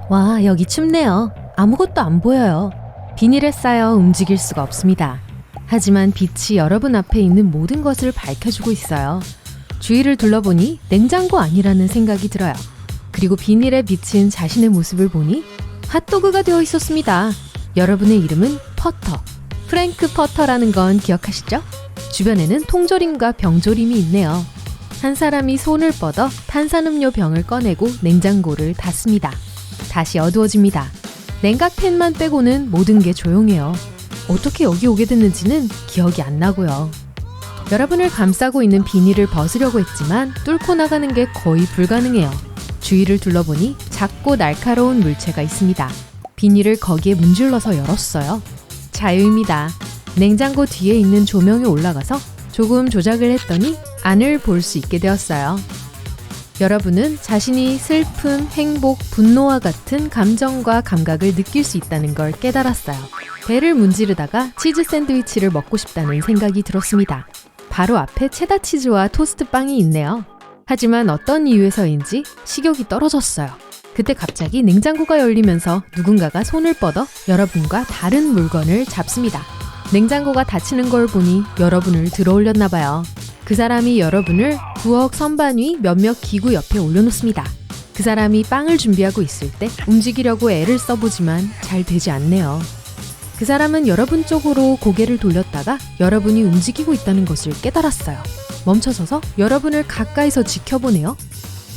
와, 여기 춥네요. 아무것도 안 보여요. 비닐에 쌓여 움직일 수가 없습니다. 하지만 빛이 여러분 앞에 있는 모든 것을 밝혀주고 있어요. 주위를 둘러보니 냉장고 아니라는 생각이 들어요. 그리고 비닐에 비친 자신의 모습을 보니 핫도그가 되어 있었습니다. 여러분의 이름은 퍼터, 프랭크 퍼터라는 건 기억하시죠? 주변에는 통조림과 병조림이 있네요. 한 사람이 손을 뻗어 탄산음료 병을 꺼내고 냉장고를 닫습니다. 다시 어두워집니다. 냉각팬만 빼고는 모든 게 조용해요. 어떻게 여기 오게 됐는지는 기억이 안 나고요. 여러분을 감싸고 있는 비닐을 벗으려고 했지만 뚫고 나가는 게 거의 불가능해요. 주위를 둘러보니 작고 날카로운 물체가 있습니다. 비닐을 거기에 문질러서 열었어요. 자유입니다. 냉장고 뒤에 있는 조명에 올라가서 조금 조작을 했더니 안을 볼 수 있게 되었어요. 여러분은 자신이 슬픔, 행복, 분노와 같은 감정과 감각을 느낄 수 있다는 걸 깨달았어요. 배를 문지르다가 치즈 샌드위치를 먹고 싶다는 생각이 들었습니다. 바로 앞에 체다 치즈와 토스트 빵이 있네요. 하지만 어떤 이유에서인지 식욕이 떨어졌어요. 그때 갑자기 냉장고가 열리면서 누군가가 손을 뻗어 여러분과 다른 물건을 잡습니다. 냉장고가 닫히는 걸 보니 여러분을 들어올렸나 봐요. 그 사람이 여러분을 부엌 선반 위 몇몇 기구 옆에 올려놓습니다. 그 사람이 빵을 준비하고 있을 때 움직이려고 애를 써보지만 잘 되지 않네요. 그 사람은 여러분 쪽으로 고개를 돌렸다가 여러분이 움직이고 있다는 것을 깨달았어요. 멈춰서서 여러분을 가까이서 지켜보네요.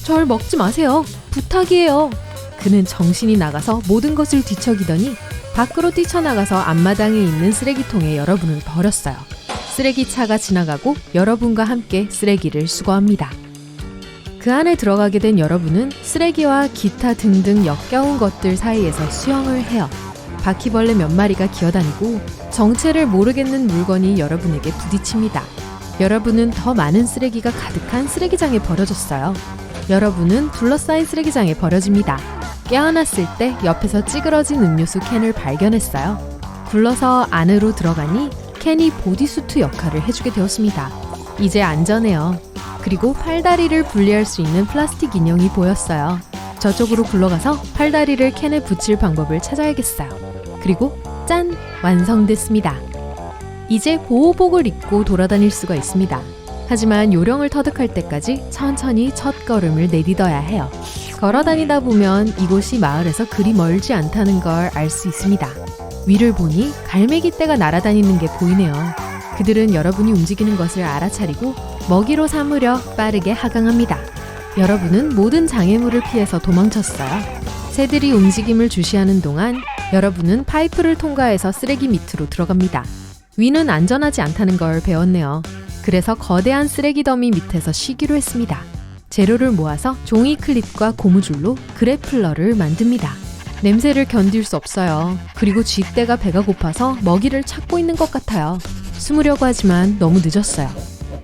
절 먹지 마세요. 부탁이에요. 그는 정신이 나가서 모든 것을 뒤척이더니 밖으로 뛰쳐나가서 앞마당에 있는 쓰레기통에 여러분을 버렸어요. 쓰레기차가 지나가고 여러분과 함께 쓰레기를 수거합니다. 그 안에 들어가게 된 여러분은 쓰레기와 기타 등등 역겨운 것들 사이에서 수영을 해요. 바퀴벌레 몇 마리가 기어다니고 정체를 모르겠는 물건이 여러분에게 부딪힙니다. 여러분은 더 많은 쓰레기가 가득한 쓰레기장에 버려졌어요. 여러분은 둘러싸인 쓰레기장에 버려집니다. 깨어났을 때 옆에서 찌그러진 음료수 캔을 발견했어요. 굴러서 안으로 들어가니 캔이 보디수트 역할을 해주게 되었습니다. 이제 안전해요. 그리고 팔다리를 분리할 수 있는 플라스틱 인형이 보였어요. 저쪽으로 굴러가서 팔다리를 캔에 붙일 방법을 찾아야겠어요. 그리고 짠! 완성됐습니다. 이제 보호복을 입고 돌아다닐 수가 있습니다. 하지만 요령을 터득할 때까지 천천히 첫 걸음을 내딛어야 해요. 걸어다니다 보면 이곳이 마을에서 그리 멀지 않다는 걸 알 수 있습니다. 위를 보니 갈매기 떼가 날아다니는 게 보이네요. 그들은 여러분이 움직이는 것을 알아차리고 먹이로 삼으려 빠르게 하강합니다. 여러분은 모든 장애물을 피해서 도망쳤어요. 새들이 움직임을 주시하는 동안 여러분은 파이프를 통과해서 쓰레기 밑으로 들어갑니다. 위는 안전하지 않다는 걸 배웠네요. 그래서 거대한 쓰레기 더미 밑에서 쉬기로 했습니다. 재료를 모아서 종이 클립과 고무줄로 그래플러를 만듭니다. 냄새를 견딜 수 없어요. 그리고 쥐떼가 배가 고파서 먹이를 찾고 있는 것 같아요. 숨으려고 하지만 너무 늦었어요.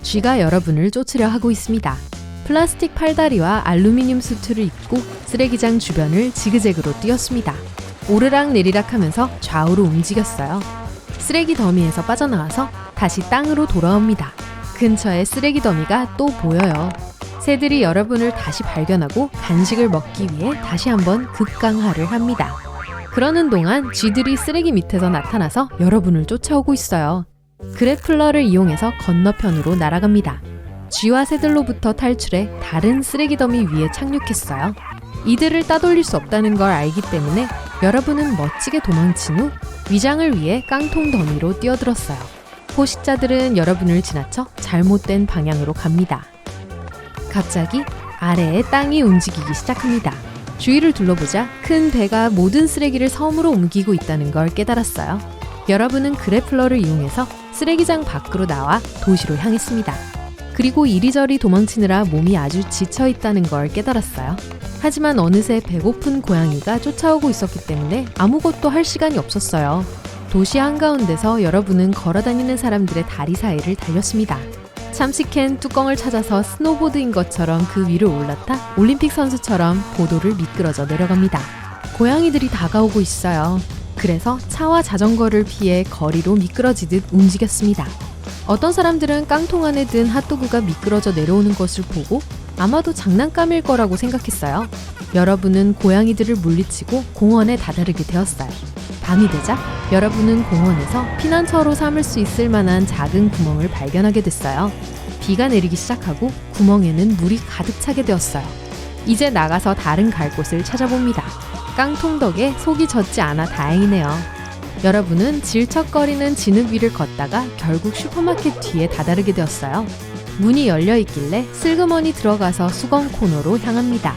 쥐가 여러분을 쫓으려 하고 있습니다. 플라스틱 팔다리와 알루미늄 수트를 입고 쓰레기장 주변을 지그재그로 뛰었습니다. 오르락 내리락 하면서 좌우로 움직였어요. 쓰레기 더미에서 빠져나와서 다시 땅으로 돌아옵니다. 근처에 쓰레기 더미가 또 보여요. 새들이 여러분을 다시 발견하고 간식을 먹기 위해 다시 한번 급강하를 합니다. 그러는 동안 쥐들이 쓰레기 밑에서 나타나서 여러분을 쫓아오고 있어요. 그래플러를 이용해서 건너편으로 날아갑니다. 쥐와 새들로부터 탈출해 다른 쓰레기 더미 위에 착륙했어요. 이들을 따돌릴 수 없다는 걸 알기 때문에 여러분은 멋지게 도망친 후 위장을 위해 깡통 더미로 뛰어들었어요. 포식자들은 여러분을 지나쳐 잘못된 방향으로 갑니다. 갑자기 아래에 땅이 움직이기 시작합니다. 주위를 둘러보자 큰 배가 모든 쓰레기를 섬으로 옮기고 있다는 걸 깨달았어요. 여러분은 그래플러를 이용해서 쓰레기장 밖으로 나와 도시로 향했습니다. 그리고 이리저리 도망치느라 몸이 아주 지쳐 있다는 걸 깨달았어요. 하지만 어느새 배고픈 고양이가 쫓아오고 있었기 때문에 아무것도 할 시간이 없었어요. 도시 한가운데서 여러분은 걸어다니는 사람들의 다리 사이를 달렸습니다. 참치캔 뚜껑을 찾아서 스노보드인 것처럼 그 위를 올라타 올림픽 선수처럼 보도를 미끄러져 내려갑니다. 고양이들이 다가오고 있어요. 그래서 차와 자전거를 피해 거리로 미끄러지듯 움직였습니다. 어떤 사람들은 깡통 안에 든 핫도그가 미끄러져 내려오는 것을 보고 아마도 장난감일 거라고 생각했어요. 여러분은 고양이들을 물리치고 공원에 다다르게 되었어요. 밤이 되자 여러분은 공원에서 피난처로 삼을 수 있을 만한 작은 구멍을 발견하게 됐어요. 비가 내리기 시작하고 구멍에는 물이 가득 차게 되었어요. 이제 나가서 다른 갈 곳을 찾아봅니다. 깡통 덕에 속이 젖지 않아 다행이네요. 여러분은 질척거리는 진흙 위를 걷다가 결국 슈퍼마켓 뒤에 다다르게 되었어요. 문이 열려 있길래 슬그머니 들어가서 수건 코너로 향합니다.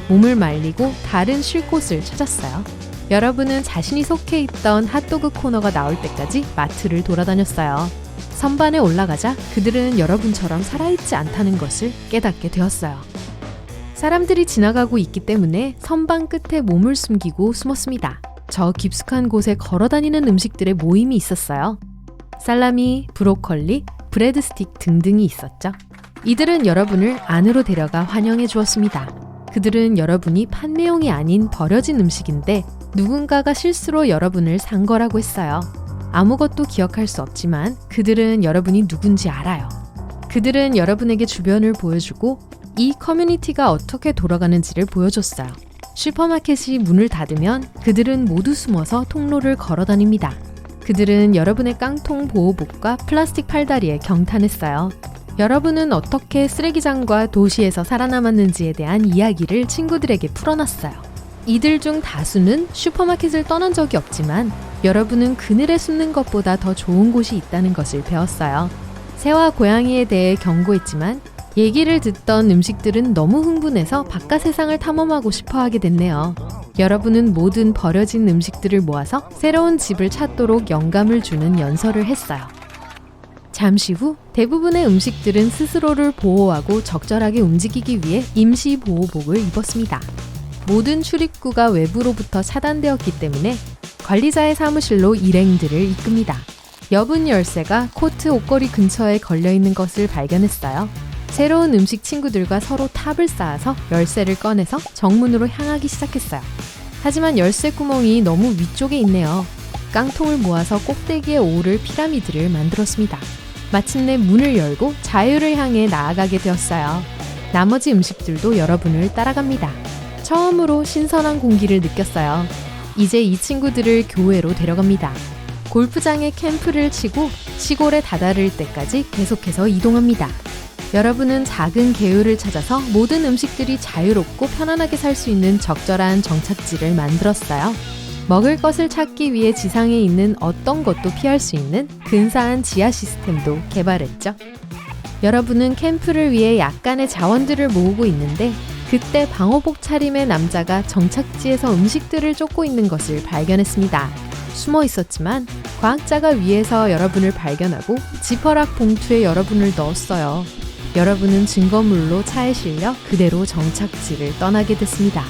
몸을 말리고 다른 쉴 곳을 찾았어요. 여러분은 자신이 속해 있던 핫도그 코너가 나올 때까지 마트를 돌아다녔어요. 선반에 올라가자 그들은 여러분처럼 살아있지 않다는 것을 깨닫게 되었어요. 사람들이 지나가고 있기 때문에 선반 끝에 몸을 숨기고 숨었습니다. 저 깊숙한 곳에 걸어다니는 음식들의 모임이 있었어요. 살라미, 브로콜리, 브레드 스틱 등등이 있었죠. 이들은 여러분을 안으로 데려가 환영해 주었습니다. 그들은 여러분이 판매용이 아닌 버려진 음식인데 누군가가 실수로 여러분을 산 거라고 했어요. 아무것도 기억할 수 없지만 그들은 여러분이 누군지 알아요. 그들은 여러분에게 주변을 보여주고 이 커뮤니티가 어떻게 돌아가는지를 보여줬어요. 슈퍼마켓이 문을 닫으면 그들은 모두 숨어서 통로를 걸어 다닙니다. 그들은 여러분의 깡통 보호복과 플라스틱 팔다리에 경탄했어요. 여러분은 어떻게 쓰레기장과 도시에서 살아남았는지에 대한 이야기를 친구들에게 풀어놨어요. 이들 중 다수는 슈퍼마켓을 떠난 적이 없지만 여러분은 그늘에 숨는 것보다 더 좋은 곳이 있다는 것을 배웠어요. 새와 고양이에 대해 경고했지만 얘기를 듣던 음식들은 너무 흥분해서 바깥 세상을 탐험하고 싶어 하게 됐네요. 여러분은 모든 버려진 음식들을 모아서 새로운 집을 찾도록 영감을 주는 연설을 했어요. 잠시 후 대부분의 음식들은 스스로를 보호하고 적절하게 움직이기 위해 임시 보호복을 입었습니다. 모든 출입구가 외부로부터 차단되었기 때문에 관리자의 사무실로 일행들을 이끕니다. 여분 열쇠가 코트 옷걸이 근처에 걸려있는 것을 발견했어요. 새로운 음식 친구들과 서로 탑을 쌓아서 열쇠를 꺼내서 정문으로 향하기 시작했어요. 하지만 열쇠 구멍이 너무 위쪽에 있네요. 깡통을 모아서 꼭대기에 오를 피라미드를 만들었습니다. 마침내 문을 열고 자유를 향해 나아가게 되었어요. 나머지 음식들도 여러분을 따라갑니다. 처음으로 신선한 공기를 느꼈어요. 이제 이 친구들을 교회로 데려갑니다. 골프장에 캠프를 치고 시골에 다다를 때까지 계속해서 이동합니다. 여러분은 작은 개울을 찾아서 모든 음식들이 자유롭고 편안하게 살 수 있는 적절한 정착지를 만들었어요. 먹을 것을 찾기 위해 지상에 있는 어떤 것도 피할 수 있는 근사한 지하 시스템도 개발했죠. 여러분은 캠프를 위해 약간의 자원들을 모으고 있는데 그때 방호복 차림의 남자가 정착지에서 음식들을 쫓고 있는 것을 발견했습니다. 숨어 있었지만 과학자가 위에서 여러분을 발견하고 지퍼락 봉투에 여러분을 넣었어요. 여러분은 증거물로 차에 실려 그대로 정착지를 떠나게 됐습니다.